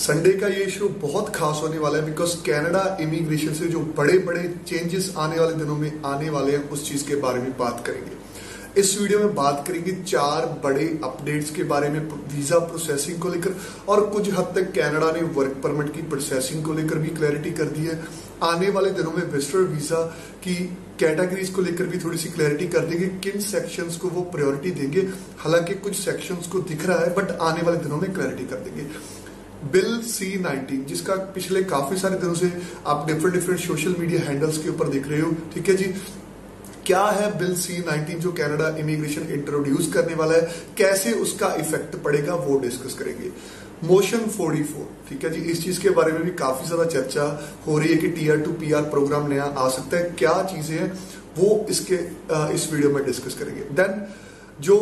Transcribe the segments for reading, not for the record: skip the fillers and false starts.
Sunday का ये show बहुत खास होने वाला है बिकॉज कनाडा इमिग्रेशन से जो बड़े बड़े चेंजेस आने वाले दिनों में आने वाले हैं उस चीज के बारे में बात करेंगे। इस वीडियो में बात करेंगे 4 बड़े अपडेट्स के बारे में वीजा प्रोसेसिंग को लेकर, और कुछ हद तक कनाडा ने वर्क परमिट की प्रोसेसिंग को लेकर भी क्लैरिटी कर दी है। आने वाले दिनों में विजिटर वीजा की कैटेगरीज को लेकर भी थोड़ी सी क्लैरिटी कर देंगे, किन सेक्शंस को वो प्रायोरिटी देंगे। हालांकि कुछ सेक्शंस को दिख रहा है बट आने वाले दिनों में क्लैरिटी कर देंगे। बिल C-19 जिसका पिछले काफी सारे दिनों से आप डिफरेंट सोशल मीडिया हैंडल्स के ऊपर देख रहे हो, ठीक है जी। क्या है बिल C-19 जो कनाडा इमिग्रेशन इंट्रोड्यूस करने वाला है, कैसे उसका इफेक्ट पड़ेगा वो डिस्कस करेंगे। मोशन 44, ठीक है जी, इस चीज के बारे में भी काफी ज्यादा चर्चा हो रही है कि Tier 2 PR प्रोग्राम नया आ सकता है। क्या चीजें हैं वो इस वीडियो में डिस्कस करेंगे। देन जो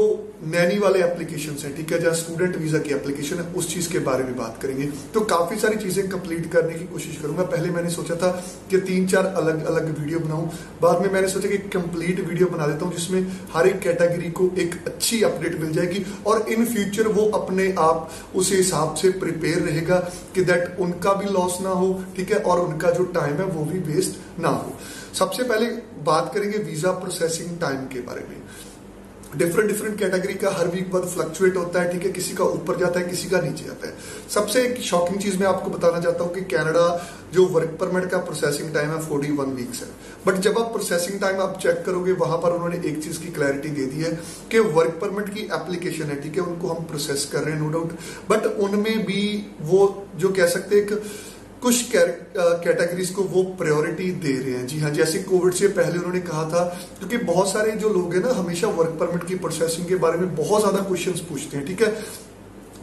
नैनी वाले एप्लीकेशन हैं, ठीक है, जहां स्टूडेंट वीजा की एप्लीकेशन है, उस चीज के बारे में बात करेंगे। तो काफी सारी चीजें कंप्लीट करने की कोशिश करूंगा। पहले मैंने सोचा था कि 3-4 अलग अलग वीडियो बनाऊं, बाद में मैंने सोचा कि कंप्लीट वीडियो बना देता हूं जिसमें हर एक कैटेगरी को एक अच्छी अपडेट मिल जाएगी और इन फ्यूचर वो अपने आप उस हिसाब से प्रिपेयर रहेगा कि दैट उनका भी लॉस ना हो, ठीक है, और उनका जो टाइम है वो भी वेस्ट ना हो। सबसे पहले बात करेंगे वीजा प्रोसेसिंग टाइम के बारे में। डिफरेंट कैटेगरी का हर वीक बाद फ्लक्चुएट होता है, ठीक है, किसी का ऊपर जाता है, किसी का नीचे जाता है। सबसे एक शॉकिंग चीज मैं आपको बताना चाहता हूं कि कनाडा जो वर्क परमिट का प्रोसेसिंग टाइम है 41 वीक्स है, बट जब आप प्रोसेसिंग टाइम आप चेक करोगे वहां पर उन्होंने एक चीज की क्लैरिटी दे दी है कि वर्क परमिट की एप्लीकेशन है, ठीक है, उनको हम प्रोसेस कर रहे हैं नो डाउट, बट उनमें भी वो जो कह सकते हैं कुछ कैटेगरीज को वो प्रायोरिटी दे रहे हैं। जी हाँ, जैसे कोविड से पहले उन्होंने कहा था, क्योंकि बहुत सारे जो लोग हैं ना हमेशा वर्क परमिट की प्रोसेसिंग के बारे में बहुत ज्यादा क्वेश्चंस पूछते हैं, ठीक है।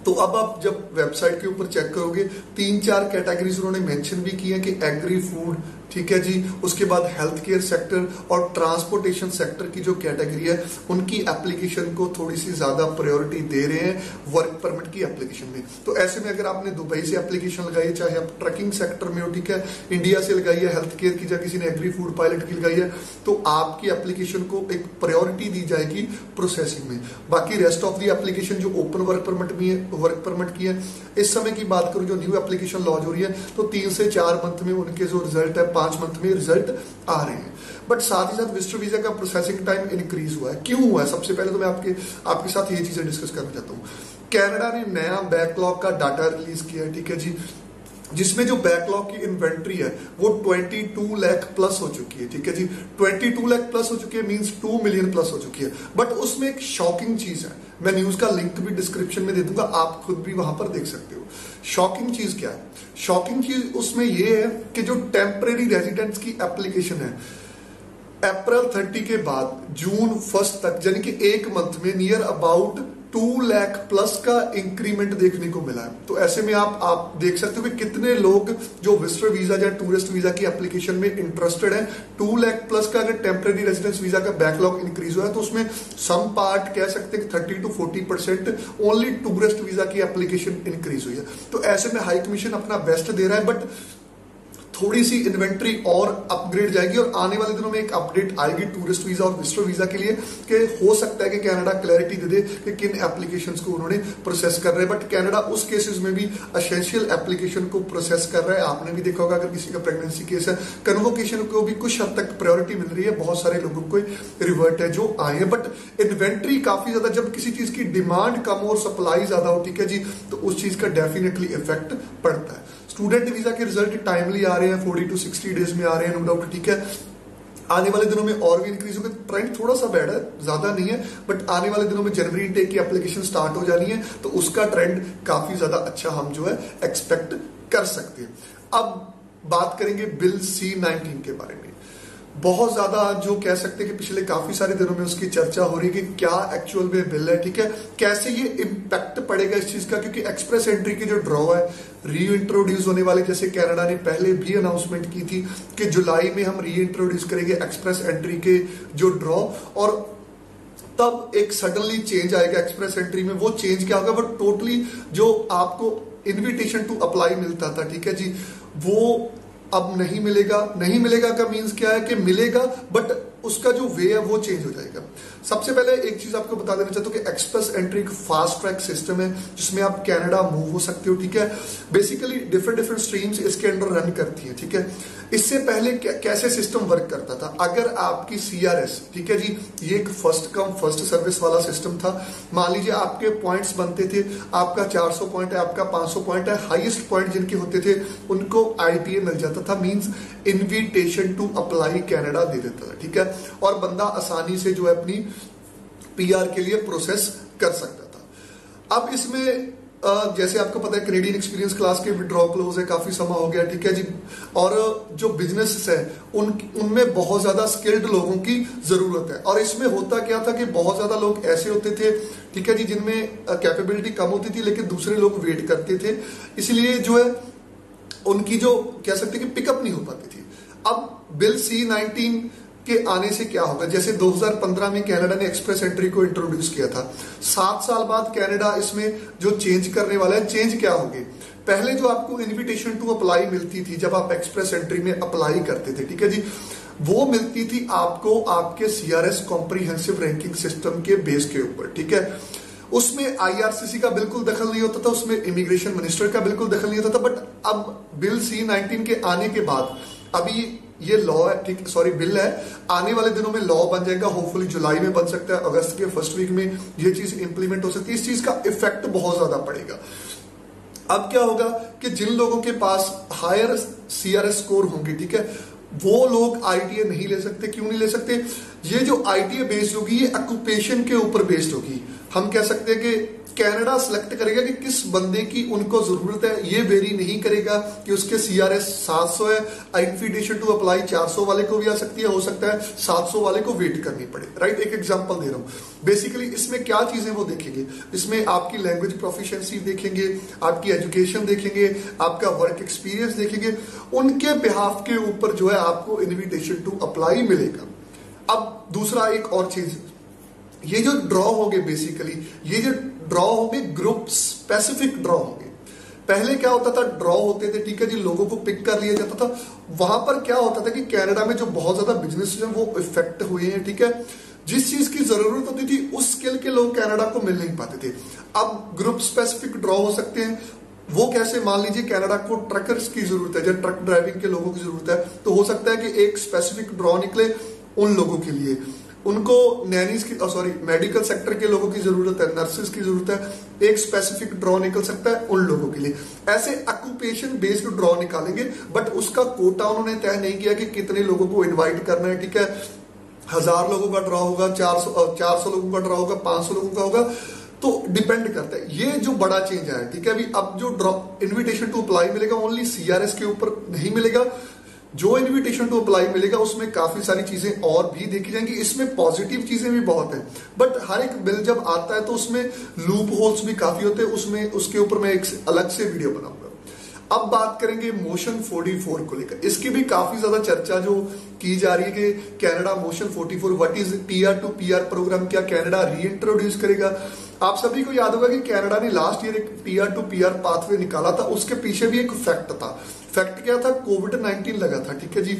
तो अब आप जब वेबसाइट के ऊपर चेक करोगे 3-4 कैटेगरीज उन्होंने मेंशन भी की है कि एग्री फूड, ठीक है जी, उसके बाद हेल्थ केयर सेक्टर और ट्रांसपोर्टेशन सेक्टर की जो कैटेगरी है उनकी एप्लीकेशन को थोड़ी सी ज्यादा प्रायोरिटी दे रहे हैं वर्क परमिट की एप्लीकेशन में। तो ऐसे में अगर आपने दुबई से एप्लीकेशन लगाई है, चाहे आप ट्रकिंग सेक्टर में हो, ठीक है, इंडिया से लगाई है हेल्थ केयर की, या किसी ने एग्री फूड पायलट की लगाई है, तो आपकी एप्लीकेशन को एक प्रायोरिटी दी जाएगी प्रोसेसिंग में। बाकी रेस्ट ऑफ द एप्लीकेशन जो ओपन वर्क परमिट की है, इस समय की बात करूं जो न्यू एप्लीकेशन लॉन्च हो रही है तो 3 से 4 मंथ में उनके जो रिजल्ट है 5 मंथ में रिजल्ट आ रहे हैं। बट साथ ही साथ विजिटर वीजा का प्रोसेसिंग टाइम इंक्रीज हुआ है। क्यों हुआ है? सबसे पहले तो मैं आपके साथ ये चीजें डिस्कस करना चाहता हूँ। कनाडा ने नया बैकलॉग का डाटा रिलीज किया है, ठीक है जी, जिसमें जो बैकलॉग की इन्वेंट्री है वो 22 लाख प्लस हो चुकी है, ठीक है जी, 22 लाख प्लस हो चुकी है, मींस 2 मिलियन प्लस हो चुकी है। बट उसमें एक शॉकिंग चीज है, मैं न्यूज का लिंक भी डिस्क्रिप्शन में दे दूंगा, आप खुद भी वहां पर देख सकते हो। शॉकिंग चीज क्या है? शॉकिंग चीज उसमें यह है कि जो टेम्परेरी रेजिडेंट्स की एप्लीकेशन है अप्रैल 30 के बाद जून 1 तक, यानी कि 1 मंथ में नियर अबाउट 2 लाख प्लस का इंक्रीमेंट देखने को मिला है। तो ऐसे में आप देख सकते हो कि कितने लोग जो विजिटर वीजा या टूरिस्ट वीजा की एप्लीकेशन में इंटरेस्टेड है। 2 लाख प्लस का अगर टेम्परेरी रेजिडेंस वीजा का बैकलॉग इंक्रीज हुआ है तो उसमें सम पार्ट कह सकते हैं कि 30 to 40% ओनली टूरिस्ट वीजा की एप्लीकेशन इंक्रीज हुई है। तो ऐसे में हाई कमीशन अपना बेस्ट दे रहा है, बट थोड़ी सी इन्वेंट्री और अपग्रेड जाएगी और आने वाले दिनों में एक अपडेट आएगी टूरिस्ट वीजा और विजिटर वीजा के लिए कि हो सकता है कि कनाडा क्लैरिटी दे दे कि किन एप्लीकेशंस को उन्होंने प्रोसेस कर रहे हैं। बट कनाडा उस केसेस में भी एसेंशियल एप्लीकेशन को प्रोसेस कर रहा है। आपने भी देखा होगा अगर किसी का प्रेगनेंसी केस है, कन्वोकेशन को भी कुछ हद तक प्रायोरिटी मिल रही है, बहुत सारे लोगों को रिवर्ट है जो आए हैं। बट इन्वेंट्री काफी ज्यादा, जब किसी चीज की डिमांड कम और सप्लाई ज्यादा हो, ठीक है जी, तो उस चीज का डेफिनेटली इफेक्ट पड़ता है। स्टूडेंट वीजा के रिजल्ट टाइमली आ रहे हैं, 40 to 60 डेज में आ रहे हैं नो डाउट, ठीक है। आने वाले दिनों में और भी इंक्रीज होगा। ट्रेंड थोड़ा सा बैड है, ज्यादा नहीं है, बट आने वाले दिनों में जनवरी इनटेक की एप्लीकेशन स्टार्ट हो जानी है तो उसका ट्रेंड काफी ज्यादा अच्छा हम जो है एक्सपेक्ट कर सकते हैं। अब बात करेंगे बिल C-19 के बारे में। बहुत ज्यादा जो कह सकते हैं कि पिछले काफी सारे दिनों में उसकी चर्चा हो रही है कि क्या एक्चुअल में बिल है, ठीक है, कैसे ये इम्पैक्ट पड़ेगा इस चीज का, क्योंकि एक्सप्रेस एंट्री की जो ड्रॉ है री इंट्रोड्यूस होने वाली, जैसे कनाडा ने पहले भी अनाउंसमेंट की थी कि जुलाई में हम री इंट्रोड्यूस करेंगे एक्सप्रेस एंट्री के जो ड्रॉ, और तब एक सडनली चेंज आएगा एक्सप्रेस एंट्री में। वो चेंज क्या होगा? बट टोटली जो आपको इन्विटेशन टू अप्लाई मिलता था, ठीक है जी, वो अब नहीं मिलेगा। नहीं मिलेगा का मीन्स क्या है कि मिलेगा बट उसका जो वे है वो चेंज हो जाएगा। सबसे पहले एक चीज आपको बता देना चाहता हूँ कि एक्सप्रेस एंट्री एक फास्ट ट्रैक सिस्टम है जिसमें आप कनाडा मूव हो सकते हो, ठीक है। बेसिकली डिफरेंट स्ट्रीम्स इसके अंडर रन करती है, ठीक है। इससे पहले कैसे सिस्टम वर्क करता था, अगर आपकी CRS, ठीक है जी, ये एक फर्स्ट कम फर्स्ट सर्विस वाला सिस्टम था। मान लीजिए आपके पॉइंट्स बनते थे, आपका 400 पॉइंट है, आपका 500 पॉइंट है, हाईएस्ट पॉइंट जिनके होते थे उनको ITA मिल जाता था, means invitation to apply Canada दे देता था, ठीक है। और बंदा आसानी से जो है अपनी PR के लिए प्रोसेस कर सकता था। अब इसमें जैसे आपको पता है कैनेडियन एक्सपीरियंस क्लास के विड्रॉ क्लोज है, काफी समय हो गया, ठीक है जी। और जो बिजनेस है उनमें बहुत ज्यादा स्किल्ड लोगों की जरूरत है। और इसमें होता क्या था कि बहुत ज्यादा लोग ऐसे होते थे, ठीक है जी, जिनमें कैपेबिलिटी कम होती थी लेकिन दूसरे लोग वेट करते थे, इसलिए जो है उनकी जो कह सकते कि पिकअप नहीं हो पाती थी। अब बिल C-19 के आने से क्या होगा, जैसे 2015 में कनाडा ने एक्सप्रेस एंट्री को इंट्रोड्यूस किया था, 7 साल बाद कनाडा इसमें जो चेंज करने वाला है, चेंज क्या होंगे। पहले जो आपको इनविटेशन टू अप्लाई मिलती थी जब आप एक्सप्रेस एंट्री में अप्लाई करते थे, ठीक है जी, वो मिलती थी आपको आपके CRS कॉम्प्रिहेंसिव रैंकिंग सिस्टम के बेस के ऊपर, ठीक है। उसमें IRCC का बिल्कुल दखल नहीं होता था, उसमें इमिग्रेशन मिनिस्टर का बिल्कुल दखल नहीं होता था। बट अब बिल C-19 के आने के बाद अभी ये लॉ है, ठीक, सॉरी बिल है, आने वाले दिनों में लॉ बन जाएगा, होपफुली जुलाई में बन सकता है, अगस्त के फर्स्ट वीक में ये चीज इंप्लीमेंट हो सकती है। इस चीज का इफेक्ट बहुत ज्यादा पड़ेगा। अब क्या होगा कि जिन लोगों के पास हायर CRS स्कोर होंगे, ठीक है, वो लोग ITA नहीं ले सकते। क्यों नहीं ले सकते, ये जो ITA बेस्ड होगी ये ऑक्यूपेशन के ऊपर बेस्ड होगी। हम कह सकते हैं कि कनाडा सिलेक्ट करेगा कि किस बंदे की उनको जरूरत है, ये वेरी नहीं करेगा कि उसके CRS 700 है, इनविटेशन टू अप्लाई 400 वाले को भी आ सकती है, हो सकता है 700 वाले को वेट करनी पड़े, राइट। एक एग्जांपल दे रहा हूं। बेसिकली इसमें क्या चीजें वो देखेंगे, इसमें आपकी लैंग्वेज प्रोफिशिएंसी देखेंगे, आपकी एजुकेशन देखेंगे, आपका वर्क एक्सपीरियंस देखेंगे, उनके बिहाफ के ऊपर जो है आपको इनविटेशन टू अप्लाई मिलेगा। अब दूसरा एक और चीज, ये जो ड्रॉ होंगे, बेसिकली ये जो ड्रॉ होंगे ग्रुप स्पेसिफिक ड्रॉ होंगे। पहले क्या होता था, ड्रॉ होते थे, ठीक है जी, लोगों को पिक कर लिया जाता था। वहां पर क्या होता था कि कनाडा में जो बहुत ज्यादा बिजनेस है वो इफेक्ट हुए हैं, ठीक है। जिस चीज की जरूरत होती थी उस स्किल के लोग कनाडा को मिल नहीं पाते थे। अब ग्रुप स्पेसिफिक ड्रॉ हो सकते हैं। वो कैसे, मान लीजिए कनाडा को ट्रकर्स की जरूरत है, जब ट्रक ड्राइविंग के लोगों की जरूरत है, तो हो सकता है कि एक स्पेसिफिक ड्रॉ निकले उन लोगों के लिए। उनको नैनीज की, सॉरी, मेडिकल सेक्टर के लोगों की जरूरत है, नर्सेज की जरूरत है, एक स्पेसिफिक ड्रॉ निकल सकता है उन लोगों के लिए। ऐसे ऑक्यूपेशन बेस्ड ड्रॉ निकालेंगे, बट उसका कोटा उन्होंने तय नहीं किया कि कितने लोगों को इनवाइट करना है, ठीक है। 1000 लोगों का ड्रॉ होगा, 400 लोगों का ड्रॉ होगा, 500 लोगों का होगा, तो डिपेंड करता है। ये जो बड़ा चेंज है, ठीक है। अभी अब जो ड्रॉ इन्विटेशन टू अप्लाई मिलेगा ओनली CRS के ऊपर नहीं मिलेगा, जो इनविटेशन टू अप्लाई मिलेगा उसमें काफी सारी चीजें और भी देखी जाएंगी। इसमें पॉजिटिव चीजें भी बहुत हैं, बट हर एक बिल जब आता है तो उसमें लूप होल्स भी काफी होते हैं, उसमें उसके ऊपर मैं एक अलग से वीडियो बनाऊंगा। अब बात करेंगे मोशन 44 को लेकर। इसकी भी काफी ज्यादा चर्चा जो की जा रही है कि Canada motion 44, what is PR to PR programme, क्या कनाडा रीइंट्रोड्यूस करेगा। आप सभी को याद होगा कि कनाडा ने लास्ट ईयर एक PR टू PR पाथवे निकाला था, उसके पीछे भी एक फैक्ट था। फैक्ट क्या था, कोविड-19 लगा था, ठीक है जी।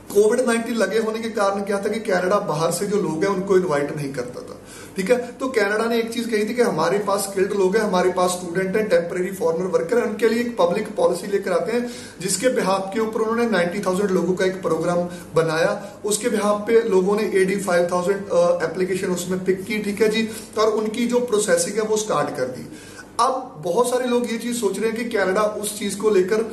कोविड-19 लगे होने के कारण क्या था कि कनाडा बाहर से जो लोग हैं उनको इनवाइट नहीं करता था, ठीक है। तो कनाडा ने एक चीज कही थी कि हमारे पास स्किल्ड लोग हैं, हमारे पास स्टूडेंट हैं, टेम्परेरी फॉरेनर वर्कर है, उनके लिए एक पब्लिक पॉलिसी लेकर आते हैं, जिसके बिहाफ के ऊपर उन्होंने 90,000 लोगों का एक प्रोग्राम बनाया। उसके बिहाफ पे लोगों ने 85,000 एप्लीकेशन उसमें पिक की, ठीक है जी, और उनकी जो प्रोसेसिंग है वो स्टार्ट कर दी। अब बहुत सारे लोग ये चीज सोच रहे हैं कि कनाडा उस चीज को लेकर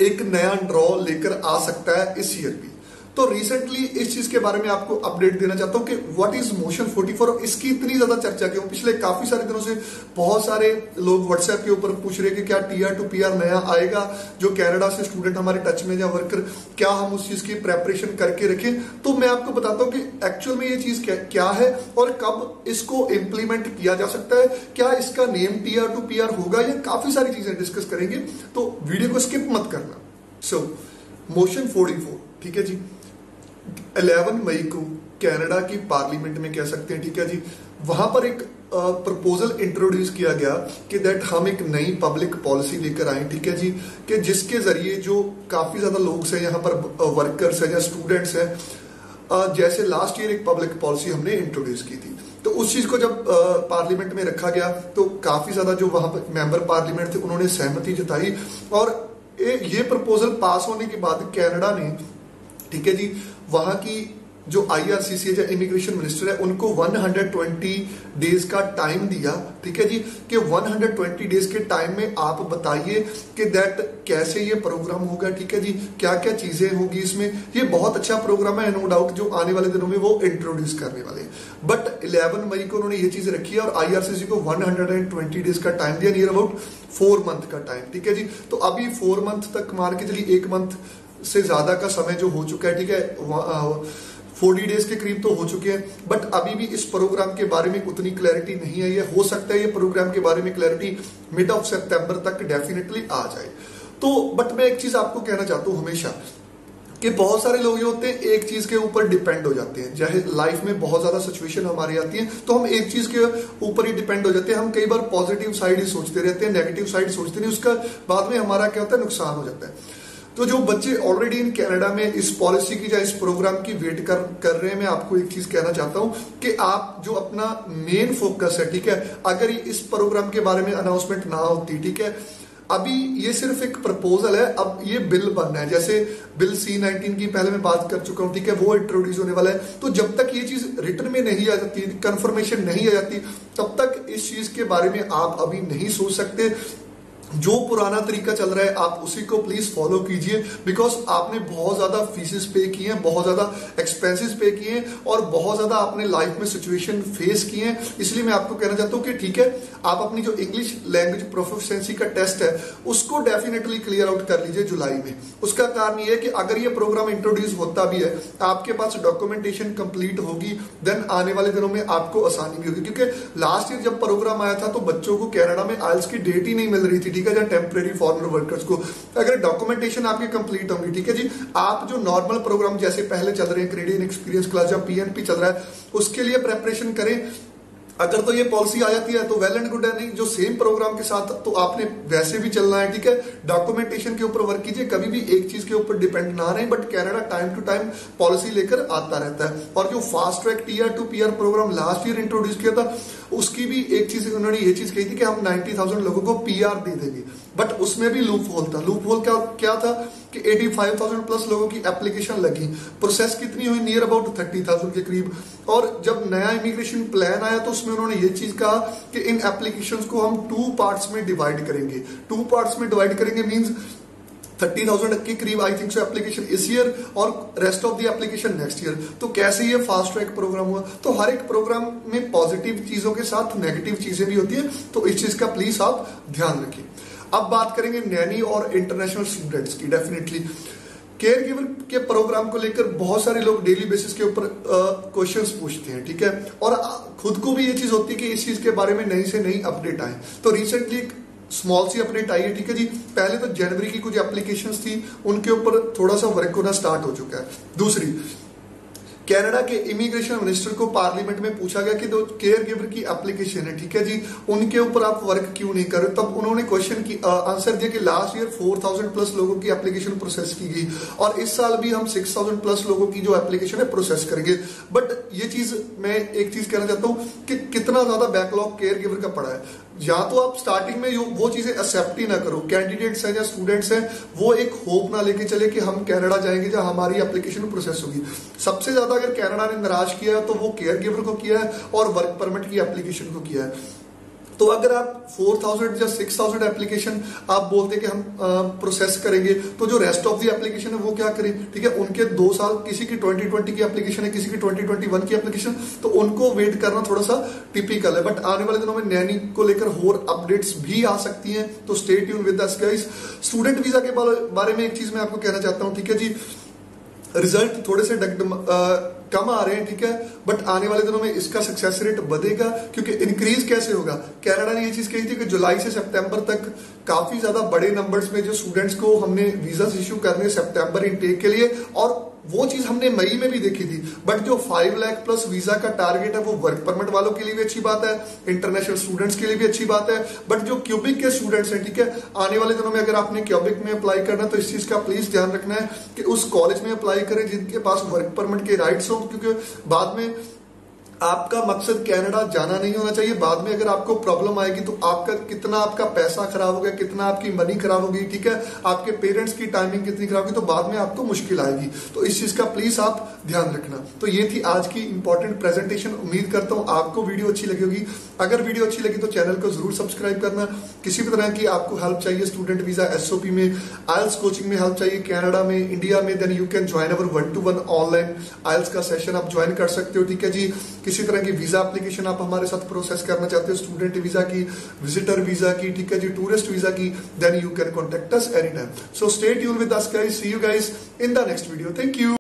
एक नया ड्रॉ लेकर आ सकता है इस ईयर भी। तो रिसेंटली इस चीज के बारे में आपको अपडेट देना चाहता हूं कि व्हाट इज मोशन 44 और इसकी इतनी ज्यादा चर्चा क्यों। पिछले काफी सारे दिनों से बहुत सारे लोग व्हाट्सएप के ऊपर पूछ रहे हैं कि क्या PR टू PR नया आएगा, जो कनाडा से स्टूडेंट हमारे टच में या वर्कर, क्या हम उस चीज की प्रेपरेशन करके रखें। तो मैं आपको बताता हूं कि एक्चुअल में ये चीज क्या है और कब इसको इंप्लीमेंट किया जा सकता है, क्या इसका नेम PR टू PR होगा, ये काफी सारी चीजें डिस्कस करेंगे, तो वीडियो को स्किप मत करना। सो मोशन 44, ठीक है जी, 11 मई को कनाडा की पार्लियामेंट में कह सकते हैं, ठीक है जी, वहां पर एक प्रपोजल इंट्रोड्यूस किया गया कि दैट हम एक नई पब्लिक पॉलिसी लेकर आए, ठीक है जी, कि जिसके जरिए जो काफी ज्यादा लोग हैं यहाँ पर, वर्कर्स हैं या स्टूडेंट्स हैं, जैसे लास्ट ईयर एक पब्लिक पॉलिसी हमने इंट्रोड्यूस की थी, तो उस चीज को जब पार्लियामेंट में रखा गया तो काफी ज्यादा जो वहां पर मेंबर पार्लियामेंट थे उन्होंने सहमति जताई, और ये प्रपोजल पास होने के बाद कनाडा ने, ठीक है जी, वहां की जो IRCC है, जो इमिग्रेशन मिनिस्टर है, उनको 120 डेज का टाइम दिया, ठीक है जी, कि 120 डेज के टाइम में आप बताइए कि दैट कैसे ये प्रोग्राम होगा, ठीक है जी, क्या क्या चीजें होगी इसमें। ये बहुत अच्छा प्रोग्राम है, नो डाउट, जो आने वाले दिनों में वो इंट्रोड्यूस करने वाले हैं। बट 11 मई को उन्होंने ये चीज रखी है और IRCC को 120 डेज का टाइम दिया, नियर अबाउट 4 मंथ का टाइम, ठीक है जी। तो अभी 4 मंथ तक मान के चलिए, 1 मंथ से ज्यादा का समय जो हो चुका है, ठीक है, 40 डेज के करीब तो हो चुके हैं, बट अभी भी इस प्रोग्राम के बारे में उतनी क्लैरिटी नहीं आई है। हो सकता है ये प्रोग्राम के बारे में क्लैरिटी मिड ऑफ सितंबर तक डेफिनेटली आ जाए। तो बट मैं एक चीज आपको कहना चाहता हूं हमेशा, कि बहुत सारे लोग ये होते हैं एक चीज के ऊपर डिपेंड हो जाते हैं। चाहे लाइफ में बहुत ज्यादा सिचुएशन हमारी आती है तो हम एक चीज के ऊपर ही डिपेंड हो जाते हैं। हम कई बार पॉजिटिव साइड ही सोचते रहते हैं, नेगेटिव साइड सोचते नहीं, उसका बाद में हमारा क्या होता है, नुकसान हो जाता है। तो जो बच्चे ऑलरेडी इन कनाडा में इस पॉलिसी की या इस प्रोग्राम की वेट कर रहे हैं, मैं आपको एक चीज कहना चाहता हूं कि आप जो अपना मेन फोकस है, ठीक है, अगर इस प्रोग्राम के बारे में अनाउंसमेंट ना होती, ठीक है, अभी ये सिर्फ एक प्रपोजल है, अब ये बिल बनना है। जैसे बिल C-19 की पहले मैं बात कर चुका हूं, ठीक है, वो इंट्रोड्यूस होने वाला है। तो जब तक ये चीज रिटर्न में नहीं आ जाती, कंफर्मेशन नहीं आ जाती, तब तक इस चीज के बारे में आप अभी नहीं सोच सकते। जो पुराना तरीका चल रहा है आप उसी को प्लीज फॉलो कीजिए, बिकॉज आपने बहुत ज्यादा फीसेस पे किए हैं, बहुत ज्यादा एक्सपेंसेस पे किए हैं, और बहुत ज्यादा आपने लाइफ में सिचुएशन फेस किए हैं। इसलिए मैं आपको कहना चाहता हूं कि ठीक है, आप अपनी जो इंग्लिश लैंग्वेज प्रोफिशिएंसी का टेस्ट है उसको डेफिनेटली क्लियर आउट कर लीजिए जुलाई में। उसका कारण ये है कि अगर ये प्रोग्राम इंट्रोड्यूस होता भी है, आपके पास डॉक्यूमेंटेशन कंप्लीट होगी, देन आने वाले दिनों में आपको आसानी भी होगी। क्योंकि लास्ट ईयर जब प्रोग्राम आया था तो बच्चों को कनाडा में आइल्स की डेट ही नहीं मिल रही थी, ठीक है, टेम्परेरी फॉरेनर वर्कर्स को। अगर डॉक्यूमेंटेशन आपकी कंप्लीट होंगी, ठीक है जी, आप जो नॉर्मल प्रोग्राम जैसे पहले चल रहे हैं, कैनेडियन एक्सपीरियंस क्लास या PNP चल रहा है, उसके लिए प्रेपरेशन करें। अगर तो ये पॉलिसी आ जाती है तो वेल एंड गुड है, नहीं जो सेम प्रोग्राम के साथ तो आपने वैसे भी चलना है, ठीक है। डॉक्यूमेंटेशन के ऊपर वर्क कीजिए, कभी भी एक चीज के ऊपर डिपेंड ना रहे। But Canada time to time policy लेकर आता रहता है। और जो fast track Tier 2 PR programme last year introduce किया था, उसकी भी एक चीज उन्होंने ये चीज कही थी कि हम 90,000 लोगों को PR दे देंगे, बट उसमें भी लूप होल था। लूप होल क्या था कि 85,000 प्लस लोगों की एप्लीकेशन लगी, प्रोसेस कितनी हुई, नियर अबाउट 30,000 के करीब। और जब नया इमिग्रेशन प्लान आया तो उसमें उन्होंने ये चीज कहा कि इन एप्लीकेशंस को हम 2 पार्ट्स में डिवाइड करेंगे। 2 पार्ट्स में डिवाइड करेंगे मींस 30,000 के करीब आई थिंक सो एप्लीकेशन इस ईयर और rest of the application next year. तो कैसे ये फास्ट ट्रैक प्रोग्राम हुआ? तो हर एक प्रोग्राम में पॉजिटिव चीजों के साथ नेगेटिव चीजें भी होती है, तो इस चीज का प्लीज आप ध्यान रखिए। अब बात करेंगे नैनी और इंटरनेशनल स्टूडेंट्स की। डेफिनेटली केयर गिवर के प्रोग्राम को लेकर बहुत सारे लोग डेली बेसिस के ऊपर क्वेश्चंस पूछते हैं, ठीक है, और खुद को भी ये चीज होती है कि इस चीज के बारे में नई से नई अपडेट आए। तो रिसेंटली एक स्मॉल सी अपडेट आई है, ठीक है जी। पहले तो जनवरी की कुछ एप्लीकेशंस थी, उनके ऊपर थोड़ा सा वर्क होना स्टार्ट हो चुका है। दूसरी, कनाडा के इमिग्रेशन मिनिस्टर को पार्लियामेंट में पूछा गया कि जो केयर गिवर की एप्लीकेशन है, ठीक है जी, उनके ऊपर आप वर्क क्यों नहीं कर रहे। तब उन्होंने क्वेश्चन की आंसर दिया कि लास्ट ईयर 4,000 प्लस लोगों की एप्लीकेशन प्रोसेस की गई और इस साल भी हम 6,000 प्लस लोगों की जो एप्लीकेशन है प्रोसेस करेंगे। बट ये चीज मैं एक चीज कहना चाहता हूं कि कितना ज्यादा बैकलॉग केयर गिवर का पड़ा है। या तो आप स्टार्टिंग में वो चीजें एक्सेप्ट ही ना करो, कैंडिडेट्स हैं या स्टूडेंट्स हैं, वो एक होप ना लेके चले कि हम कनाडा जाएंगे जहां हमारी एप्लीकेशन प्रोसेस होगी। सबसे ज्यादा अगर कनाडा ने निराश किया है तो वो केयर गिवर को किया है और वर्क परमिट की एप्लीकेशन को किया है। तो अगर आप 4,000 या 6,000 एप्लीकेशन आप बोलते कि हम प्रोसेस करेंगे, तो जो रेस्ट ऑफ द एप्लीकेशन है वो क्या करें, ठीक है। उनके 2 साल, किसी की 2020 की एप्लीकेशन है, किसी की 2021 की एप्लीकेशन, तो उनको वेट करना थोड़ा सा टिपिकल है। बट आने वाले दिनों में नैनी को लेकर और अपडेट्स भी आ सकती हैं, तो stay tune with us guys. Student visa के बारे में एक चीज मैं आपको कहना चाहता हूं, ठीक है जी। रिजल्ट थोड़े से कम आ रहे हैं, ठीक है, बट आने वाले दिनों में इसका सक्सेस रेट बढ़ेगा। क्योंकि इंक्रीज कैसे होगा, कनाडा ने ये चीज कही थी कि जुलाई से सितंबर तक काफी ज्यादा बड़े नंबर्स में जो स्टूडेंट्स को हमने वीजा इश्यू करने सितंबर इनटेक के लिए, और वो चीज हमने मई में भी देखी थी। बट जो 5 लाख प्लस वीजा का टारगेट है वो वर्क परमिट वालों के लिए भी अच्छी बात है, इंटरनेशनल स्टूडेंट्स के लिए भी अच्छी बात है। बट जो क्यूबिक के स्टूडेंट्स हैं, ठीक है, आने वाले दिनों में अगर आपने क्यूबिक में अप्लाई करना है तो इस चीज का प्लीज ध्यान रखना है कि उस कॉलेज में अप्लाई करें जिनके पास वर्क परमिट के राइट्स हो, क्योंकि बाद में आपका मकसद कनाडा जाना नहीं होना चाहिए। बाद में अगर आपको प्रॉब्लम आएगी तो कितना आपका पैसा खराब हो गया, कितना आपकी मनी खराब होगी, ठीक है, आपके पेरेंट्स की टाइमिंग कितनी खराब होगी, तो बाद में आपको मुश्किल आएगी। तो इस चीज का प्लीज आप ध्यान रखना। तो ये थी आज की इंपॉर्टेंट प्रेजेंटेशन। उम्मीद करता हूं आपको वीडियो अच्छी लगी होगी। अगर वीडियो अच्छी लगी तो चैनल को जरूर सब्सक्राइब करना। किसी भी तरह की आपको हेल्प चाहिए स्टूडेंट वीजा, एसओपी में, आइल्स कोचिंग में हेल्प चाहिए कनाडा में, इंडिया में, then you can join our 1-to-1 online IELTS का सेशन आप ज्वाइन कर सकते हो, ठीक है जी। किसी तरह की वीजा एप्लीकेशन आप हमारे साथ प्रोसेस करना चाहते हो, स्टूडेंट वीजा की, विजिटर वीजा की, ठीक है जी, टूरिस्ट वीजा की, then you can contact us any time. So stay tuned with us guys, see you guys in the next video. Thank you.